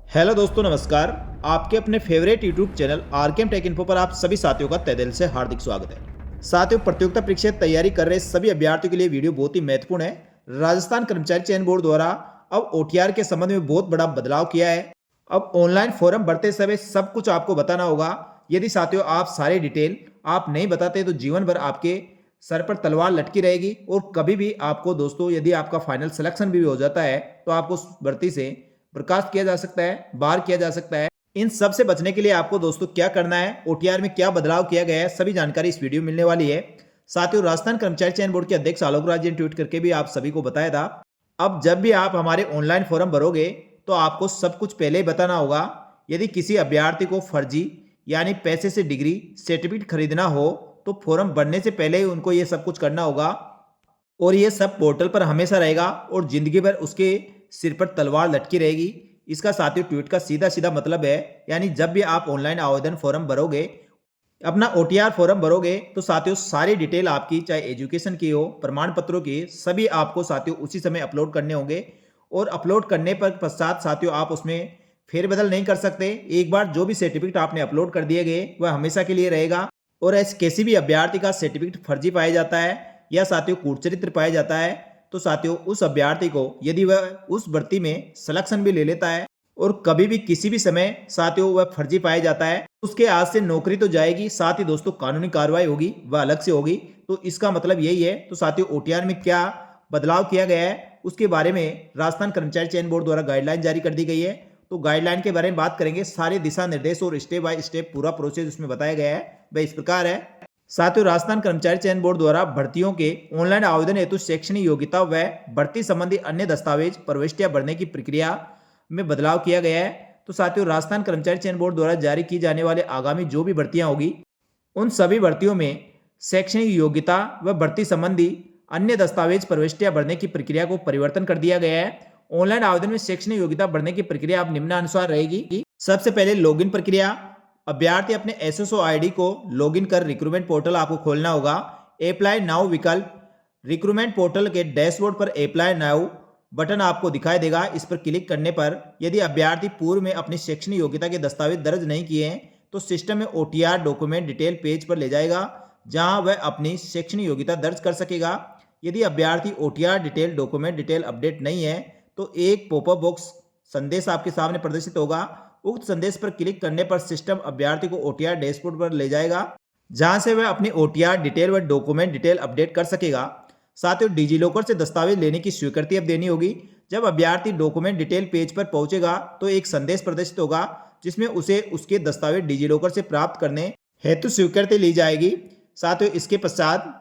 Hello दोस्तों, नमस्कार। आपके अपने favourite YouTube channel RKM take info पर आप सभी साथियों का तहे दिल से हार्दिक स्वागत है। साथियों, प्रतियोगिता परीक्षा की तैयारी कर रहे सभी अभ्यर्थियों के लिए वीडियो बहुत ही महत्वपूर्ण है। राजस्थान कर्मचारी चयन बोर्ड द्वारा अब ओटीआर के संबंध में बहुत बड़ा बदलाव किया है। अब ऑनलाइन फॉर्म भरते समय सब कुछ आपको बताना होगा। यदि साथियों आप सारी डिटेल आप नहीं बताते तो जीवन भर आपके सर पर तलवार लटकी रहेगी और कभी भी आपको दोस्तों, यदि आपका फाइनल सिलेक्शन भी हो जाता है तो आपको उस भर्ती से बर्खास्त किया जा सकता है, बाहर किया जा सकता है। इन सब से बचने के लिए आपको दोस्तों क्या करना है, ओटीआर में क्या बदलाव किया गया है, सभी जानकारी इस वीडियो में मिलने वाली है। साथियों, राजस्थान कर्मचारी चयन बोर्ड के अध्यक्ष आलोक राज जी ने ट्वीट करके भी आप सभी को बताया था। अब जब भी आप हमारे ऑनलाइन फॉर्म भरोगे तो आपको सब कुछ पहले ही बताना होगा। यदि किसी अभ्यर्थी को फर्जी यानी पैसे से डिग्री सर्टिफिकेट खरीदना हो तो फॉर्म भरने से पहले ही उनको ये सब कुछ करना होगा और ये सब पोर्टल पर हमेशा रहेगा और जिंदगी भर उसके सिर पर तलवार लटकी रहेगी। इसका साथियों ट्वीट का सीधा सीधा मतलब है, यानी जब भी आप ऑनलाइन आवेदन फॉर्म भरोगे, अपना ओटीआर फॉर्म भरोगे तो साथियों सारी डिटेल आपकी, चाहे एजुकेशन की हो, प्रमाण पत्रों की, सभी आपको साथियों उसी समय अपलोड करने होंगे। और अपलोड करने पर पश्चात साथियों आप उसमें फेरबदल नहीं कर सकते। एक बार जो भी सर्टिफिकेट आपने अपलोड कर दिए गए वह हमेशा के लिए रहेगा। और ऐसे किसी भी अभ्यर्थी का सर्टिफिकेट फर्जी पाया जाता है या साथियों कूटचरित्र पाया जाता है तो साथियों उस अभ्यर्थी को, यदि वह उस भर्ती में सिलेक्शन भी ले लेता है और कभी भी किसी भी समय साथियों वह फर्जी पाया जाता है, उसके आज से नौकरी तो जाएगी, साथ ही दोस्तों कानूनी कार्रवाई होगी, वह अलग से होगी। तो इसका मतलब यही है। तो साथियों ओटीआर में क्या बदलाव किया गया है उसके बारे में राजस्थान कर्मचारी चयन बोर्ड द्वारा गाइडलाइन जारी कर दी गई है। तो गाइडलाइन के बारे में बात करेंगे। सारे दिशा निर्देश और स्टेप बाय स्टेप पूरा प्रोसेस उसमें बताया गया है, वह इस प्रकार है। साथियों, राजस्थान कर्मचारी चयन बोर्ड द्वारा भर्तियों के ऑनलाइन आवेदन हेतु शैक्षणिक योग्यता व भर्ती संबंधी अन्य दस्तावेज प्रविष्टियां भरने की प्रक्रिया में बदलाव किया गया है। तो साथियों राजस्थान कर्मचारी चयन बोर्ड द्वारा जारी की जाने वाले आगामी जो भी भर्तियां होगी उन सभी भर्तियों में शैक्षणिक योग्यता व भर्ती संबंधी अन्य दस्तावेज प्रविष्टियां भरने की प्रक्रिया को परिवर्तन कर दिया गया है। ऑनलाइन आवेदन में शैक्षणिक योग्यता भरने की प्रक्रिया अब निम्नानुसार रहेगी। सबसे पहले लॉगिन प्रक्रिया। अभ्यर्थी अपने एसएसओ आईडी को लॉगिन कर रिक्रूटमेंट पोर्टल आपको खोलना होगा। अप्लाई नाउ विकल्प, रिक्रूटमेंट पोर्टल के डैशबोर्ड पर अप्लाई नाउ बटन आपको दिखाई देगा। इस पर क्लिक करने पर यदि अभ्यर्थी पूर्व में अपनी शैक्षणिक योग्यता के दस्तावेज दर्ज नहीं किए हैं तो सिस्टम में ओटीआर डॉक्यूमेंट डिटेल पेज पर ले जाएगा, जहां वह अपनी शैक्षणिक योग्यता दर्ज कर सकेगा। यदि अभ्यर्थी OTR detail document detail update नहीं है तो एक पॉपअप बॉक्स संदेश आपके सामने प्रदर्शित होगा। उक्त संदेश पर क्लिक करने पर सिस्टम अभ्यर्थी को ओटीआर डैशबोर्ड पर ले जाएगा, जहां से वह अपनी ओटीआर डिटेल व डॉक्यूमेंट डिटेल अपडेट कर सकेगा। साथ ही डिजीलॉकर से दस्तावेज लेने की स्वीकृति अब देनी होगी। जब अभ्यर्थी डॉक्यूमेंट डिटेल पेज पर पहुंचेगा तो एक संदेश प्रदर्शित होगा जिसमें उसे उसके दस्तावेज डिजीलॉकर से प्राप्त करने हेतु स्वीकृति ली जाएगी। साथ ही इसके पश्चात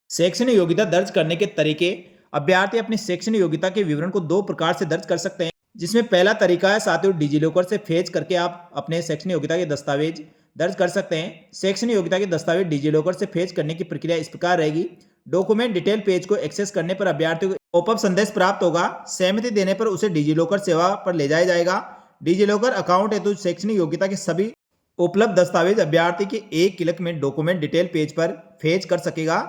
शैक्षणिक योग्यता दर्ज करने के तरीके। अभ्यर्थी अपनी शैक्षणिक योग्यता के विवरण को दो प्रकार से दर्ज कर सकते हैं, जिसमें पहला तरीका है साथियों डिजीलॉकर से फेच करके आप अपने शैक्षणिक योग्यता के दस्तावेज दर्ज कर सकते हैं। शैक्षणिक योग्यता के दस्तावेज डिजीलॉकर से फेच करने की प्रक्रिया इस प्रकार रहेगी। डॉक्यूमेंट डिटेल पेज को एक्सेस करने पर अभ्यर्थी को पॉपअप संदेश प्राप्त होगा। सहमति देने पर उसे डिजीलॉकर सेवा पर ले जाया जाएगा। डिजीलॉकर अकाउंट हेतु शैक्षणिक योग्यता के सभी उपलब्ध दस्तावेज अभ्यर्थी के एक क्लिक में डॉक्यूमेंट डिटेल पेज पर फेच कर सकेगा।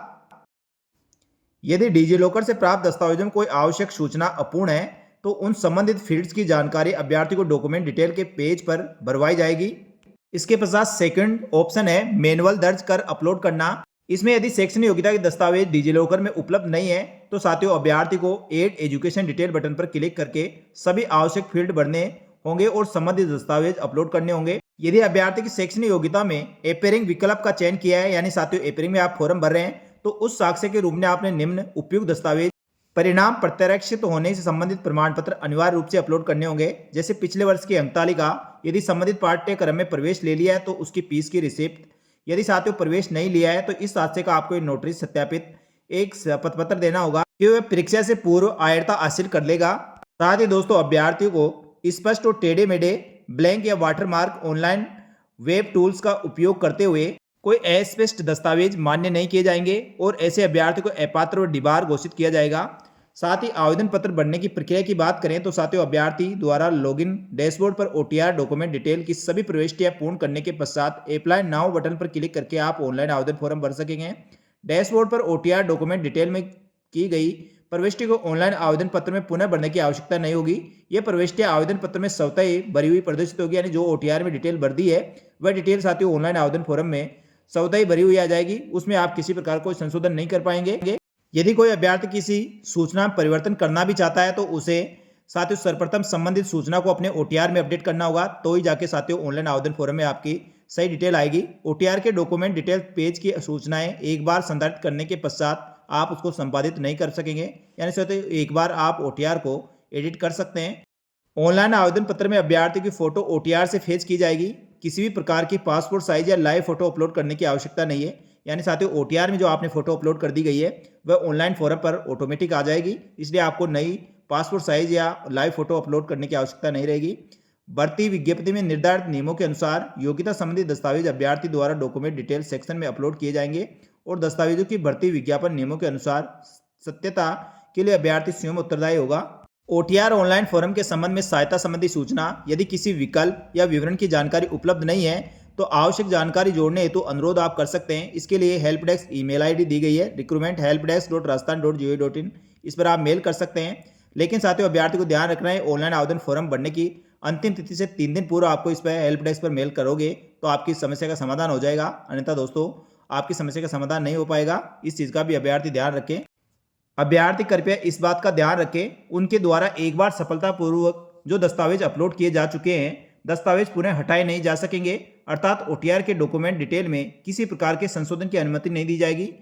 यदि डिजीलॉकर से प्राप्त दस्तावेजों में कोई आवश्यक सूचना अपूर्ण है तो उन संबंधित फील्ड्स की जानकारी अभ्यर्थी को डॉक्यूमेंट डिटेल के पेज पर भरवाई जाएगी। इसके पश्चात सेकंड ऑप्शन है मैनुअल दर्ज कर अपलोड करना। इसमें यदि शैक्षणिक योग्यता के दस्तावेज डिजीलॉकर में उपलब्ध नहीं है तो साथियों अभ्यर्थी को एड एजुकेशन डिटेल बटन पर क्लिक करके सभी आवश्यक फील्ड भरने होंगे और संबंधित दस्तावेज अपलोड करने होंगे। यदि अभ्यर्थी की शैक्षणिक योग्यता में अपेयरिंग विकल्प का चयन किया है, यानी साथियों अपेयरिंग में आप फॉर्म भर रहे हैं, तो उस साक्ष्य के रूप में आपने निम्न उपयुक्त दस्तावेज परिणाम प्रत्यारक्षित होने से संबंधित प्रमाण पत्र अनिवार्य रूप से अपलोड करने होंगे, जैसे पिछले वर्ष की अंकतालिका। यदि संबंधित पाठ्यक्रम में प्रवेश ले लिया है तो उसकी फीस की रिसिप्ट। यदि साथियों प्रवेश नहीं लिया है तो इस साक्ष्य का आपको नोटरी सत्यापित एक शपथ पत्र देना होगा कि वह परीक्षा से पूर्व आयरता हासिल कर लेगा। साथ ही दोस्तों अभ्यर्थियों को स्पष्ट और टेढ़े मेढ़े ब्लैंक या वाटरमार्क ऑनलाइन वेब टूल्स का उपयोग करते हुए कोई अस्पष्ट दस्तावेज मान्य नहीं किए जाएंगे और ऐसे अभ्यर्थी को अपात्र और डिबार घोषित किया जाएगा। साथ ही आवेदन पत्र भरने की प्रक्रिया की बात करें तो साथियों अभ्यर्थी द्वारा लॉगिन डैशबोर्ड पर ओटीआर डॉक्यूमेंट डिटेल की सभी प्रविष्टियां पूर्ण करने के पश्चात अप्लाई नाउ बटन पर क्लिक करके आप ऑनलाइन आवेदन फॉर्म भर सकेंगे। डैशबोर्ड पर ओटीआर डॉक्यूमेंट डिटेल में की गई प्रविष्टि को ऑनलाइन आवेदन पत्र में पुनः भरने की आवश्यकता नहीं होगी। यह प्रविष्टि आवेदन पत्र में स्वतः ही भरी हुई प्रदर्शित होगी, यानी जो ओटीआर में डिटेल भर दी है वह डिटेल साथियों ऑनलाइन आवेदन फॉर्म में स्वतः ही भरी हुई आ जाएगी। उसमें आप किसी प्रकार कोई संशोधन नहीं कर पाएंगे। यदि कोई अभ्यर्थी किसी सूचना में परिवर्तन करना भी चाहता है तो उसे साथियों सर्वप्रथम संबंधित सूचना को अपने ओटीआर में अपडेट करना होगा, तो ही जाके साथियों ऑनलाइन आवेदन फॉर्म में आपकी सही डिटेल आएगी। ओटीआर के डॉक्यूमेंट डिटेल पेज की सूचनाएं एक बार संधारित करने के पश्चात आप उसको संपादित नहीं कर सकेंगे, यानी साथियों एक बार आप ओटीआर को एडिट कर सकते हैं। ऑनलाइन आवेदन पत्र में अभ्यर्थी की फोटो ओटीआर से फेच की जाएगी। किसी भी प्रकार की पासपोर्ट साइज या लाइव फोटो अपलोड करने की आवश्यकता नहीं है, यानी साथियों ओटीआर में जो आपने फोटो अपलोड कर दी गई है वह ऑनलाइन फॉर्म पर ऑटोमेटिक आ जाएगी, इसलिए आपको नई पासपोर्ट साइज या लाइव फोटो अपलोड करने की आवश्यकता नहीं रहेगी। भर्ती विज्ञप्ति में निर्धारित नियमों के अनुसार योग्यता संबंधी दस्तावेज अभ्यर्थी द्वारा डॉक्यूमेंट डिटेल सेक्शन में अपलोड किए जाएंगे और दस्तावेजों की भर्ती विज्ञापन नियमों के अनुसार सत्यता के लिए अभ्यर्थी स्वयं उत्तरदायी होगा। ओटीआर ऑनलाइन फॉर्म के संबंध में सहायता संबंधी सूचना, यदि किसी विकल्प या विवरण की जानकारी उपलब्ध नहीं है तो आवश्यक जानकारी जोड़ने हेतु अनुरोध आप कर सकते हैं। इसके लिए हेल्प डेस्क ईमेल आईडी दी गई है recruitment@helpdesk.rajasthan.gov.in, इस पर आप मेल कर सकते हैं। लेकिन साथियों अभ्यर्थी को ध्यान रखना है ऑनलाइन आवेदन फॉर्म भरने की अंतिम तिथि से 3 दिन पूर्व आपको इस पर हेल्प डेस्क पर मेल करोगे तो आपकी समस्या का समाधान हो जाएगा, अन्यथा दोस्तों आपकी समस्या का समाधान नहीं हो पाएगा। इस चीज़ का भी अभ्यर्थी ध्यान रखें। अभ्यर्थी कृपया इस बात का ध्यान रखें उनके द्वारा एक बार सफलतापूर्वक जो दस्तावेज अपलोड किए जा चुके हैं दस्तावेज पुनः हटाए नहीं जा सकेंगे, अर्थात ओटीआर के डॉक्यूमेंट डिटेल में किसी प्रकार के संशोधन की अनुमति नहीं दी जाएगी।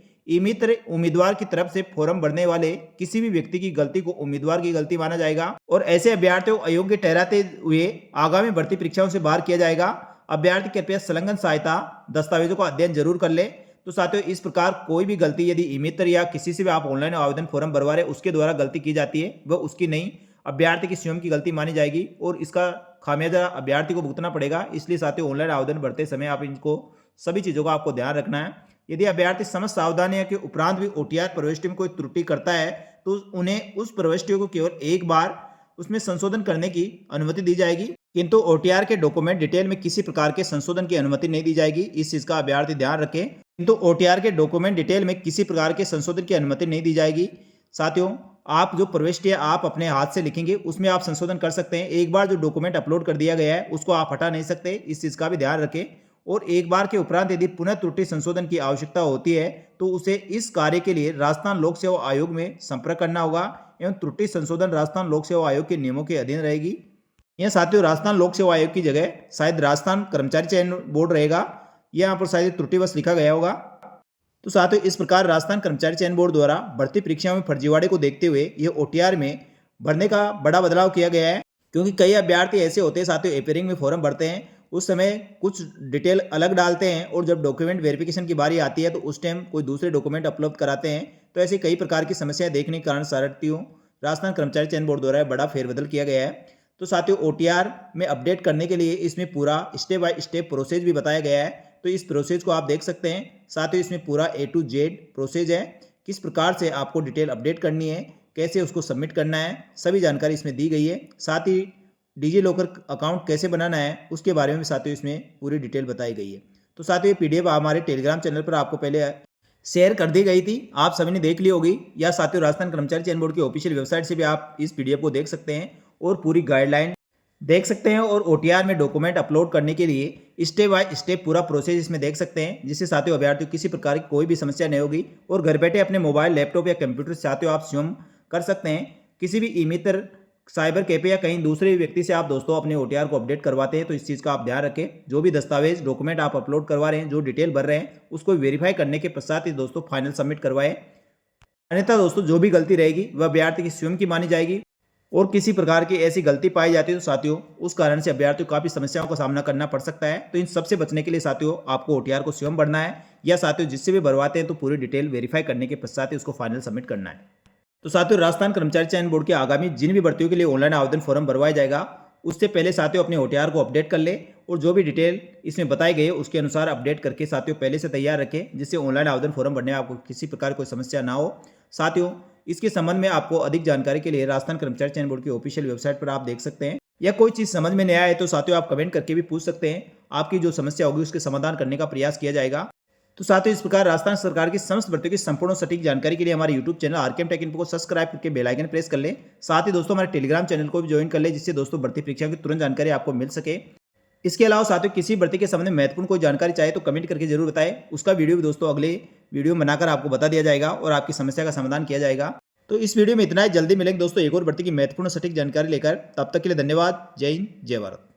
मित्र उम्मीदवार की तरफ से फॉर्म भरने वाले किसी भी व्यक्ति की गलती को उम्मीदवार की गलती माना जाएगा और ऐसे अभ्यर्थियों को अयोग्य ठहराते हुए आगामी भर्ती परीक्षाओं से बाहर किया जाएगा। अभ्यर्थी कृपया संलग्न सहायता दस्तावेजों का अध्ययन जरूर कर ले। तो साथियों इस प्रकार कोई भी गलती यदि मित्र या किसी से भी आप ऑनलाइन आवेदन फॉर्म भरवा रहे उसके द्वारा गलती की जाती है वह उसकी नहीं अभ्यर्थी की स्वयं की गलती मानी जाएगी और इसका खामियाजा अभ्यर्थी को भुगतना पड़ेगा। इसलिए साथियों ऑनलाइन आवेदन भरते समय आप इनको सभी चीज़ों का आपको ध्यान रखना है। यदि अभ्यर्थी समस्त सावधानियों के उपरांत भी ओटीआर प्रविष्टि में कोई त्रुटि करता है तो उन्हें उस प्रविष्टियों को केवल एक बार उसमें संशोधन करने की अनुमति दी जाएगी, किंतु ओटीआर के डॉक्यूमेंट डिटेल में किसी प्रकार के संशोधन की अनुमति नहीं दी जाएगी। इस चीज का अभ्यर्थी ध्यान रखें, किंतु ओटीआर के डॉक्यूमेंट डिटेल में किसी प्रकार के संशोधन की अनुमति नहीं दी जाएगी। साथियों आप जो प्रविष्टि आप अपने हाथ से लिखेंगे उसमें आप संशोधन कर सकते हैं। एक बार जो डॉक्यूमेंट अपलोड कर दिया गया है उसको आप हटा नहीं सकते, इस चीज का भी ध्यान रखें। और एक बार के उपरांत यदि पुनः त्रुटि संशोधन की आवश्यकता होती है तो उसे इस कार्य के लिए राजस्थान लोक सेवा आयोग में संपर्क करना होगा एवं त्रुटि संशोधन राजस्थान लोक सेवा आयोग के नियमों के अधीन रहेगी। यह साथियों राजस्थान लोक सेवा आयोग की जगह शायद राजस्थान कर्मचारी चयन बोर्ड रहेगा, यहाँ पर शायद त्रुटिवश लिखा गया होगा। तो साथियों इस प्रकार राजस्थान कर्मचारी चयन बोर्ड द्वारा भर्ती परीक्षाओं में फर्जीवाड़े को देखते हुए यह ओटीआर में भरने का बड़ा बदलाव किया गया है, क्योंकि कई अभ्यर्थी ऐसे होते हैं साथियों एपियरिंग में फॉर्म भरते हैं उस समय कुछ डिटेल अलग डालते हैं और जब डॉक्यूमेंट वेरिफिकेशन की बारी आती है तो उस टाइम कोई दूसरे डॉक्यूमेंट अपलोड कराते हैं। तो ऐसी कई प्रकार की समस्याएं देखने के कारण साथियों राजस्थान कर्मचारी चयन बोर्ड द्वारा बड़ा फेरबदल किया गया है। तो साथियों ओटीआर में अपडेट करने के लिए इसमें पूरा स्टेप बाय स्टेप प्रोसेस भी बताया गया है, तो इस प्रोसेस को आप देख सकते हैं। साथियों इसमें पूरा A to Z प्रोसेस है, किस प्रकार से आपको डिटेल अपडेट करनी है, कैसे उसको सबमिट करना है, सभी जानकारी इसमें दी गई है। साथ ही डिजी लॉकर अकाउंट कैसे बनाना है उसके बारे में भी साथियों इसमें पूरी डिटेल बताई गई है। तो साथियों ये पीडीएफ हमारे टेलीग्राम चैनल पर आपको पहले शेयर कर दी गई थी, आप सभी ने देख ली होगी, या साथियों राजस्थान कर्मचारी चयन बोर्ड की ऑफिशियल वेबसाइट से भी आप इस पीडीएफ को देख सकते हैं और पूरी गाइडलाइन देख सकते हैं और ओटीआर में डॉक्यूमेंट अपलोड करने के लिए स्टेप बाय स्टेप पूरा प्रोसेस इसमें देख सकते हैं, जिससे साथियों अभ्यर्थियों किसी प्रकार की कोई भी समस्या नहीं होगी और घर बैठे अपने मोबाइल लैपटॉप या कंप्यूटर से साथियों आप स्वयं कर सकते हैं। किसी भी ई-मित्र साइबर कैफे या कहीं दूसरे व्यक्ति से आप दोस्तों अपने ओटीआर को अपडेट करवाते हैं तो इस चीज़ का आप ध्यान रखें। जो भी दस्तावेज डॉक्यूमेंट आप अपलोड करवा रहे हैं, जो डिटेल भर रहे हैं, उसको वेरीफाई करने के पश्चात ही दोस्तों फाइनल सबमिट करवाएं, अन्यथा दोस्तों जो भी गलती रहेगी वह अभ्यर्थी की स्वयं की मानी जाएगी और किसी प्रकार की ऐसी गलती पाई जाती है तो साथियों उस कारण से अभ्यर्थियों को काफ़ी समस्याओं का सामना करना पड़ सकता है। तो इन सबसे बचने के लिए साथियों आपको ओटीआर को स्वयं भरना है, या साथियों जिससे भी भरवाते हैं तो पूरी डिटेल वेरीफाई करने के पश्चात ही उसको फाइनल सबमिट करना है। तो साथियों राजस्थान कर्मचारी चयन बोर्ड के आगामी जिन भी भर्तियों के लिए ऑनलाइन आवेदन फॉर्म भरवाया जाएगा उससे पहले साथियों अपने ओटीआर को अपडेट कर ले और जो भी डिटेल इसमें बताई गई है उसके अनुसार अपडेट करके साथियों पहले से तैयार रखें, जिससे ऑनलाइन आवेदन फॉर्म भरने में आपको किसी प्रकार कोई समस्या ना हो। साथियों इसके संबंध में आपको अधिक जानकारी के लिए राजस्थान कर्मचारी चयन बोर्ड की ऑफिशियल वेबसाइट पर आप देख सकते हैं, या कोई चीज़ समझ में नहीं आए तो साथियों आप कमेंट करके भी पूछ सकते हैं। आपकी जो समस्या होगी उसके समाधान करने का प्रयास किया जाएगा। तो साथ ही इस प्रकार राजस्थान सरकार की समस्त भर्तियों की संपूर्ण और सटीक जानकारी के लिए हमारे YouTube channel RKM take info को सब्सक्राइब करके बेल आइकन प्रेस कर लें। साथ ही दोस्तों हमारे टेलीग्राम चैनल को भी ज्वाइन कर लें, जिससे दोस्तों भर्ती परीक्षा की तुरंत जानकारी आपको मिल सके। इसके अलावा साथियों किसी भर्ती के संबंध में महत्वपूर्ण कोई जानकारी चाहे तो कमेंट करके जरूर बताएं। उसका वीडियो भी दोस्तों अगले वीडियो में बनाकर आपको बता दिया जाएगा और आपकी समस्या का समाधान किया जाएगा। तो इस वीडियो में इतना ही, जल्दी मिलेंगे दोस्तों एक और भर्ती की महत्वपूर्ण सटीक जानकारी लेकर। तब तक के लिए धन्यवाद। जय हिंद, जय भारत।